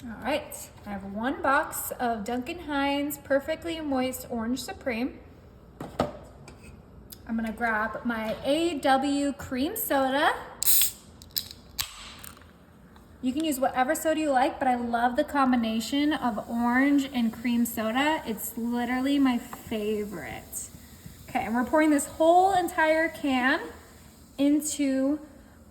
All right, I have 1 box of Duncan Hines Perfectly Moist Orange Supreme. I'm gonna grab my AW cream soda. You can use whatever soda you like, but I love the combination of orange and cream soda. It's literally my favorite. Okay, and we're pouring this whole entire can into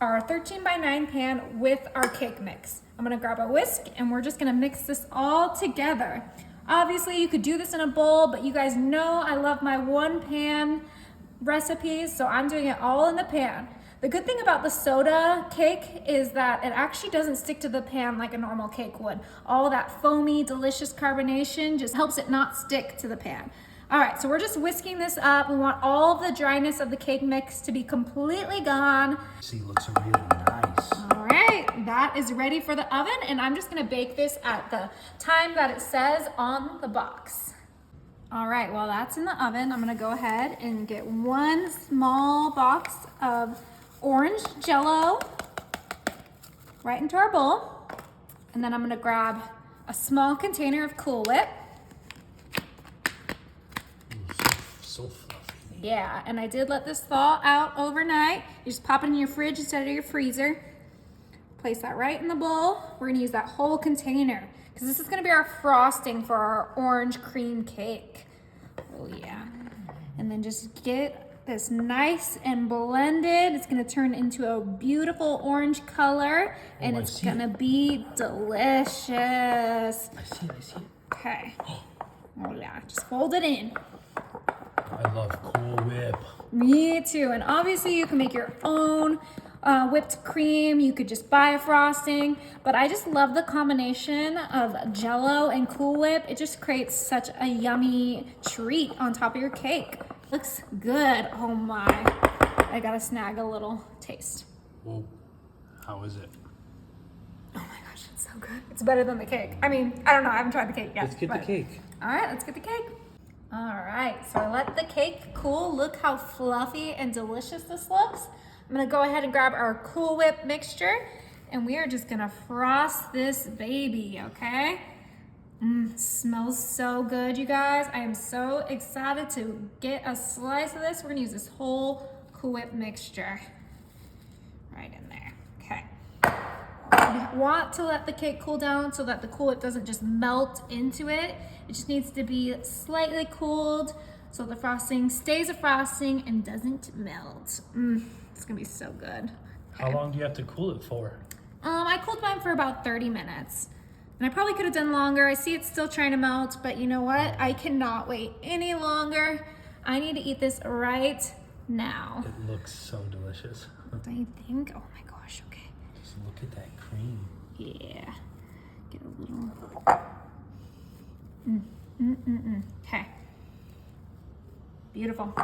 our 13 by 9 pan with our cake mix. I'm gonna grab a whisk and we're just gonna mix this all together. Obviously you could do this in a bowl, but you guys know I love my 1 pan recipes, so I'm doing it all in the pan. The good thing about the soda cake is that it actually doesn't stick to the pan like a normal cake would. All that foamy, delicious carbonation just helps it not stick to the pan. All right, so we're just whisking this up. We want all of the dryness of the cake mix to be completely gone. See, it looks really nice. All right, that is ready for the oven, and I'm just gonna bake this at the time that it says on the box. All right, while that's in the oven, I'm gonna go ahead and get 1 small box of orange Jell-O right into our bowl. And then I'm gonna grab a small container of Cool Whip. So fluffy. Yeah, and I did let this thaw out overnight. You just pop it in your fridge instead of your freezer. Place that right in the bowl. We're gonna use that whole container because this is gonna be our frosting for our orange cream cake. Oh yeah. And then just get this nice and blended. It's gonna turn into a beautiful orange color and it's gonna be delicious. I see it. Okay. Oh yeah, just fold it in. I love Cool Whip. Me too. And obviously you can make your own whipped cream. You could just buy a frosting, but I just love the combination of Jell-O and Cool Whip. It just creates such a yummy treat on top of your cake. Looks good. Oh my. I gotta snag a little taste. Whoa, how is it? Oh my gosh, it's so good. It's better than the cake. I mean, I don't know. I haven't tried the cake yet. Let's get the cake. All right, let's get the cake. All right, so I let the cake cool. Look how fluffy and delicious this looks. I'm gonna go ahead and grab our Cool Whip mixture and we are just gonna frost this baby, okay? Smells so good, you guys. I am so excited to get a slice of this. We're gonna use this whole Cool Whip mixture right in there, okay. You want to let the cake cool down so that the Cool Whip doesn't just melt into it. It just needs to be slightly cooled so the frosting stays a frosting and doesn't melt. It's gonna be so good. Okay. How long do you have to cool it for? I cooled mine for about 30 minutes. And I probably could have done longer. I see it's still trying to melt, but you know what? I cannot wait any longer. I need to eat this right now. It looks so delicious. Don't you think? Oh my gosh, okay. Just look at that cream. Yeah. Get a little. Okay. Beautiful.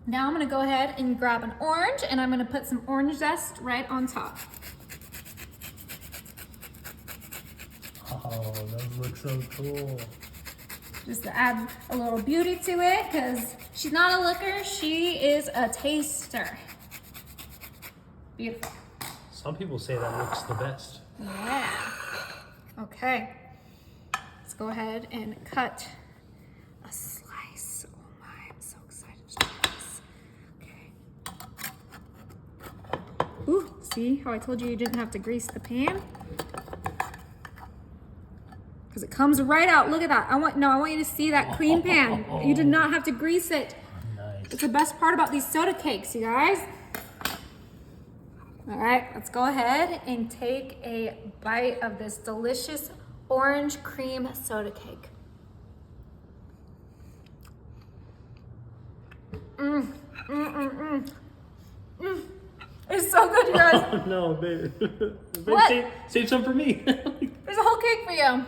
Now I'm gonna go ahead and grab an orange and I'm gonna put some orange zest right on top. Oh, those look so cool. Just to add a little beauty to it, because she's not a looker, she is a taster. Beautiful. Some people say that looks the best. Yeah. Okay. Let's go ahead and cut a slice. Oh my, I'm so excited to do this. Okay. Ooh, see how I told you didn't have to grease the pan? Because it comes right out. Look at that. I want you to see that cream pan. You did not have to grease it. Nice. It's the best part about these soda cakes, you guys. All right, let's go ahead and take a bite of this delicious orange cream soda cake. It's so good, you guys. Oh no, babe. What? Save some for me. There's a whole cake for you.